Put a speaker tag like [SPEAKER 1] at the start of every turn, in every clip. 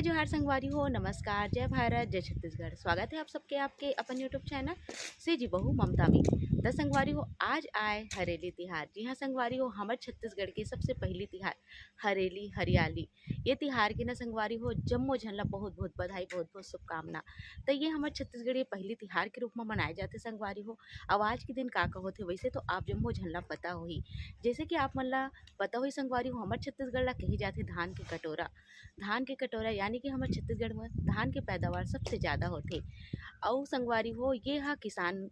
[SPEAKER 1] जोहार संगवारी हो, नमस्कार, जय भारत, जय छत्तीसगढ़। स्वागत है आप सबके आपके अपन यूट्यूब चैनल से जी बहू ममता में। तो संगवारी हो, आज आए हरेली तिहार। जी हाँ संगवारी हो, हमारे छत्तीसगढ़ की सबसे पहली तिहार हरेली हरियाली। ये तिहार की ना संगवारी हो जम्मो झनला बहुत बहुत बधाई, बहुत बहुत शुभकामना। तो ये हमारे छत्तीसगढ़ ये पहली तिहार के रूप में मनाए जाते संगवारी हो। अब आज के दिन का होते वैसे तो आप जम्मो झनला पता हो ही, जैसे कि आप मन ला पता हो संगवारी हो, हमारे छत्तीसगढ़ ला कही जाते धान के कटोरा। धान के कटोरा यानी कि हमारे छत्तीसगढ़ में धान के पैदावार सबसे ज़्यादा होते। और संगवारी हो ये हा किसान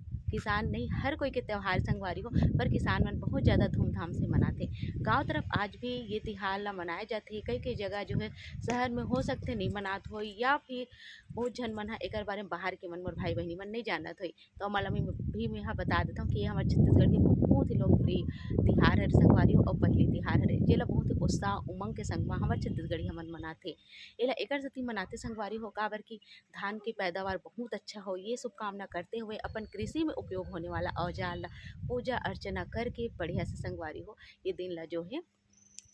[SPEAKER 1] नहीं हर कोई के त्यौहार संगवारी हो, पर किसान मन बहुत ज़्यादा धूमधाम से मनाते। गांव तरफ आज भी ये तिहार ला मनाए जाते। कई कई जगह जो है शहर में हो सकते नहीं मनात हो, या फिर बहुत झन मन एक बारे में बाहर के मन मोर भाई बहनी मन नहीं जानत हो। तो मला भी मैं यहाँ बता देता हूँ कि ये हमारे छत्तीसगढ़ की बहुत ही लोकप्रिय तिहार है संगवारी हो, और पहली तिहार है जेला बहुत ही उत्साह उमंग के संग में हमारे छत्तीसगढ़ी हमन मनाते। एला एकर सेती मनाते संगवारी हो काबर की धान की पैदावार बहुत अच्छा हो, ये शुभकामना करते हुए अपन कृषि में उपयोग होने वाला औजार ला पूजा अर्चना करके बढ़िया से संगवारी हो ये दिन ला जो है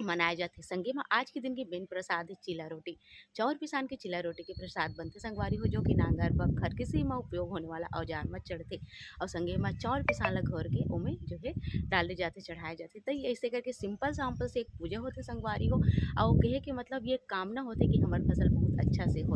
[SPEAKER 1] मनाए जाते। संगे में आज के दिन की मेन प्रसाद है चिला रोटी। चाउर पिसान के चिला रोटी के प्रसाद बनते संगवारी हो, जो कि नांगर बखर किसी में उपयोग होने वाला औजार में चढ़ते। और संगे में चाउर पिसान ला घोर के ओमे जो है डाले जाते, चढ़ाए जाते। तो ऐसे करके सिंपल साम्पल से एक पूजा होते संगवारी हो, और कहे के मतलब ये कामना होते कि हमार फसल बहुत अच्छा से हो।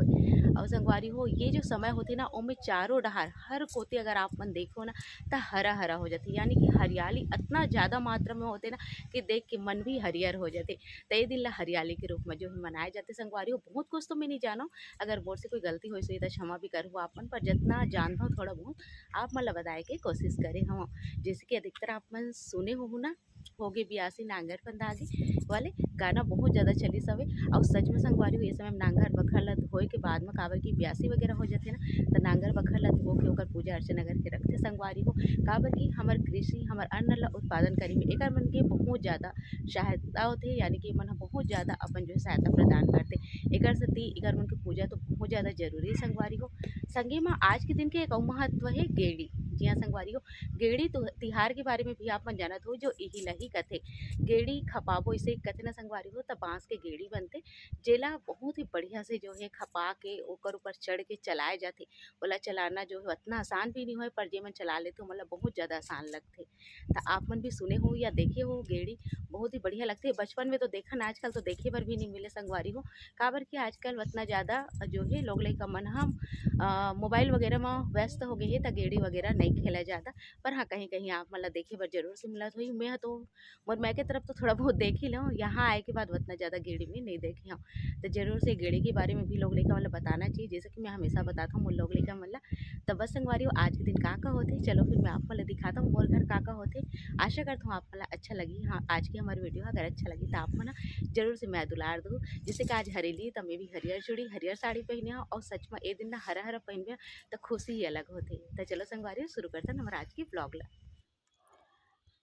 [SPEAKER 1] और संगवारी हो ये जो समय होते ना ओमे चारों डहार हर कोते अगर आप मन देखो ना तो हरा हरा हो जाते, यानी कि हरियाली इतना ज़्यादा मात्रा में होते ना कि देख के मन भी हरियर हो जाते। तो ये दिन ला हरियाली के रूप में जो है मनाए जाते संगवारी हो। बहुत कुछ तो मैं नहीं जानो, अगर मोर से कोई गलती हो तो क्षमा भी करूँ आपन, पर जितना जानता हूँ थोड़ा बहुत आप मन ला बताए के कोशिश करे हम। जैसे कि अधिकतर आप मन सुने हो ना होगे बियासी नांगर पंदागे वाले गाना बहुत ज़्यादा चली सवे। और सच में संगवारी हो ये समय नांगर बखर ला धोए के बाद में काबर की ब्यासी वगैरह हो जाते ना, तो नांगर बखर ला धो के ओकर पूजा अर्चना करके रखते संगवारी हो। काबर की हमार कृषि हमार अन्न ला उत्पादन करे में एकर मन के बहुत ज़्यादा सहायता होते, यानी कि मन बहुत ज़्यादा अपन जो है सहायता प्रदान करते। एकर सेती एकर मन के पूजा तो बहुत ज़्यादा जरूरी है संगवारी हो। संगे में आज के दिन के एक और महत्व है गेड़ी। जी हाँ संगवारी हो, गेड़ी तो तिहार के बारे में भी आप मन जानत हो, जो इही लही कथे गेड़ी खपाबो इसे कथे ना संगवारी हो। तब बाँस के गेड़ी बनते, जेला बहुत ही बढ़िया से जो है खपा के ओकर ऊपर चढ़ के चलाए जाते। ओला चलाना जो है उतना आसान भी नहीं हो, पर जे मन चला लेते मतलब बहुत ज़्यादा आसान लगते। तो आप मन भी सुने हो या देखे हो गेड़ी बहुत ही बढ़िया लगते है। बचपन में तो देखन, आजकल तो देखे पर भी नहीं मिले संगवारी हो, काबर कि आजकल उतना ज़्यादा जो है लोग लइका मन हम मोबाइल वगैरह में व्यस्त हो गए है, तो गेड़ी वगैरह नहीं खेला जाता। पर हाँ कहीं कहीं आप मतलब देखे पर जरूर से मिलत हुई। मैं तो मोर मैं के तरफ तो थोड़ा बहुत देख ही लूँ, यहाँ आए के बाद उतना ज़्यादा गेड़ी में नहीं देखे हूँ। तो जरूर से गेड़ी के बारे में भी लोग लइका मतलब बताना चाहिए, जैसे कि मैं हमेशा बताता हूँ लोग लइका मतलब। तो बस संगवारी हो आज के दिन का होते, चलो फिर मैं आप मतलब दिखाता हूँ मोर घर का होते। आशा करता हूँ आप मतलब अच्छा लगी। हाँ आज की हमारी वीडियो अगर अच्छा लगी तो आप मना जरूर से मैं दुलार दूँ। जैसे कि आज हरेली तो मैं भी हरियर चूड़ी हरियर साड़ी पहने हूँ, और सच में ये दिन ना हरा हरा पहन तो खुशी ही अलग होती। तो चलो संगवारी शुरू करते हैं हमारा आज की ब्लॉग ला।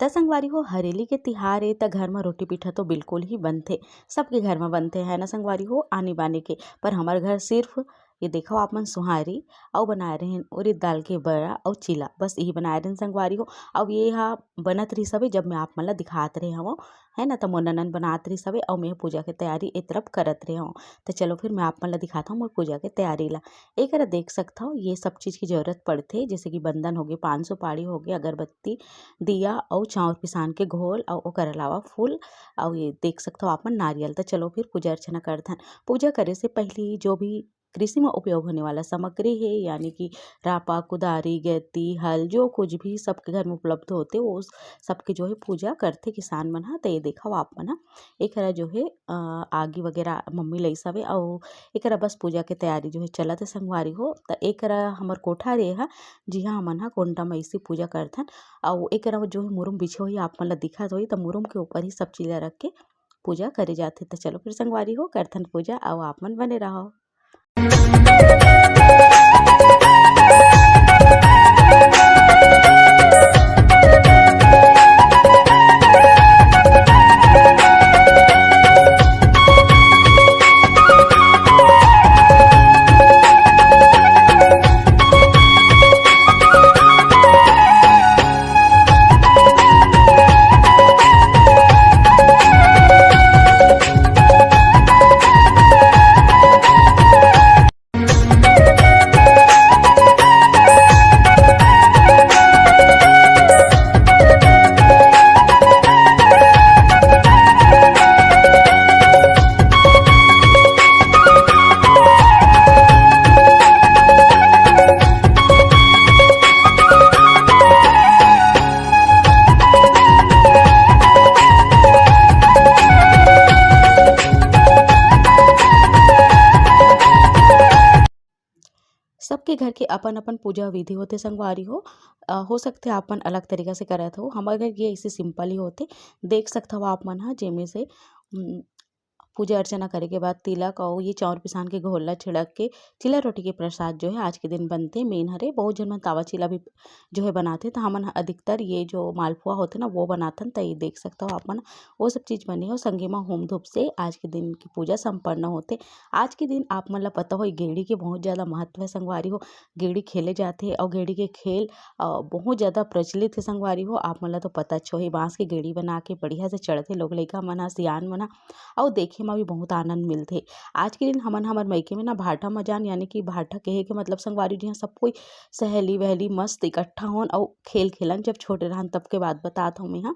[SPEAKER 2] त संगवारी हो हरेली के तिहार है त घर में रोटी पीठा तो बिल्कुल ही बनते, सबके घर में बनते हैं ना संगवारी हो आने बाने के। पर हमारे घर सिर्फ ये देखो आप मन सुहारी और बनाए रहे उड़द दाल के बड़ा और चिला, बस यही बनाए रहे संगवारी हो। अब ये हा बनत रही सवे जब मैं आप मन ला दिखात रहे हूँ है ना, तो मोर ननन बनात रही सवे और मैं पूजा के तैयारी ए तरफ करत रहे हूँ। तो चलो फिर मैं आप मन ला दिखाता हूँ मोर पूजा के तैयारी ला। एक देख सकता हूँ ये सब चीज़ की जरूरत पड़ते, जैसे कि बंधन हो गए, 500 पाड़ी हो गए, अगरबत्ती, दिया और चाउर पिसान के घोल और ओकर अलावा फूल, और ये देख सकते हो आप मन नारियल। तो चलो फिर पूजा अर्चना करते हैं। पूजा करे से पहले जो भी कृषि में उपयोग होने वाला सामग्री है, यानी कि रापा, कुदारी, गैती, हल, जो कुछ भी सबके घर में उपलब्ध होते वो सबके जो है पूजा करते किसान मन। तो ये देखो आप मन एक जो है आगी वगैरह मम्मी लई सवे, और एक बस पूजा के तैयारी जो है चलत है संगवारी हो। तो एक हमार कोठा रे है, जी हाँ हमन हा कोंटा में इसी पूजा करथन। और एक जो है मुरुम बिछो ही आप मन ला दिखत होई, तो मुरुम के ऊपर ही सब चीज़ रख के पूजा करे जाते। तो चलो फिर संगवारी हो करथन पूजा, और आप मन बने रहो। सबके घर के अपन अपन पूजा विधि होते संगवारी हो सकते अपन अलग तरीका से करत हो। हमारे घर ये ऐसे सिंपल ही होते। देख सकते हो आप मन ह जेमे से उम, पूजा अर्चना करे के बाद तिलक और ये चाउर पिसान के घोला छिड़क के चिला रोटी के प्रसाद जो है आज के दिन बनते। मेन हरे बहुत जन मन तावा चिला भी जो है बनाते, तो हमन अधिकतर ये जो मालपुआ होते ना वो बनाथन। तो ये देख सकते हो आप मन वो सब चीज़ बने हो। संगे म होम धूप से आज के दिन की पूजा संपन्न होते। आज के दिन आप मन ला पता हो गेड़ी के बहुत ज़्यादा महत्व है संगवारी हो। गेड़ी खेले जाते और गेड़ी के खेल बहुत ज़्यादा प्रचलित है संगवारी हो। आप मन ला तो पता छो ही, बाँस के गेड़ी बना के बढ़िया से चढ़ते लोग लइका मन ह, सियान मन ह और देखे में भी बहुत आनंद मिलथे। आज के दिन हमन हमर मायके में ना भाठा मजान यानी कि भाठा कहे के मतलब संगवारी जिहाँ सब कोई सहेली-वहेली मस्त इकट्ठा होन और खेल खेलन। जब छोटे रहन तब के बात बतात हूँ मेंहा,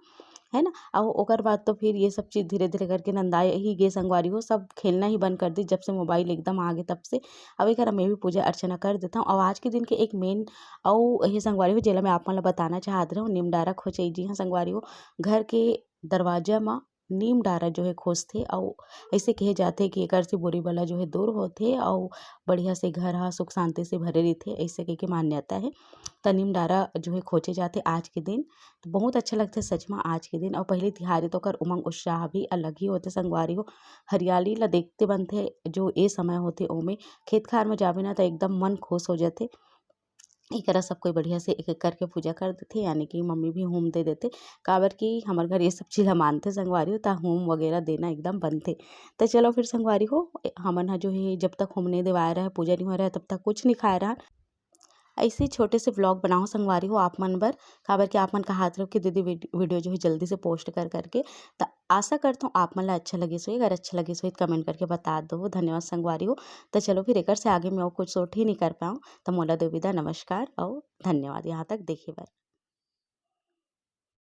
[SPEAKER 2] है ना। और ओकर बाद तो फिर ये सब चीज़ धीरे-धीरे करके नंदाए ही गे संगवारी हो। सब खेलना ही बंद कर दी जब से मोबाइल एकदम आ गे तब से। अब एकरा मैं भी पूजा अर्चना कर देता हूँ। और आज के दिन के एक मेन अउ ये संगवारी हो जेला मैं आप मन ला बताना चाहत रहूँ, निमडारा खोचई जी हाँ संगवारी हो। घर के दरवाजा म नीम डारा जो है खोजथे और ऐसे कहे जाथे कि एकर से बुरी बला जो है दूर होथे और बढ़िया से घर ह सुख शांति से भरे रहिथे, ऐसे कहिके मान्यता है। त नीम डारा जो है खोजे जाथे आज के दिन। तो बहुत अच्छा लगथे सच म आज के दिन। और पहले तिहारी तो ओकर उमंग उत्साह भी अलग ही होथे संगवारी हो। हरियाली ला देखते बनथे जो ए समय होथे ओमे खेत खार में जाबे ना त एकदम मन खुश हो जाथे। एकरा सब कोई बढ़िया से एक-एक करके पूजा कर देथे, यानी कि मम्मी भी होम दे देथे। काबर कि हमर घर ये सब चीज़ ल मानथे संगवारी हो, त होम वगैरह देना एकदम बनथे। त चलो फिर संगवारी हो हमन ह जो है जब तक होम नहीं देवाए रहय, पूजा नहीं होए रहय तब तक कुछ नहीं खाए रहन। ऐसे ही छोटे से व्लॉग बनाओ संगवारी हो आप मन बर। काबर कि आप मन कहात रहो कि दीदी वीडियो जो है जल्दी से पोस्ट कर करके। त आशा करता हूँ आप मन ला अच्छा लगिस होही। अगर अच्छा लगिस होही त कमेंट करके बता दो। धन्यवाद संगवारी हो। त चलो फिर एकर से आगे मैं और कुछ शूट ही नहीं कर पाऊँ। त मोला दो विदा, नमस्कार और धन्यवाद यहाँ तक देखे बर।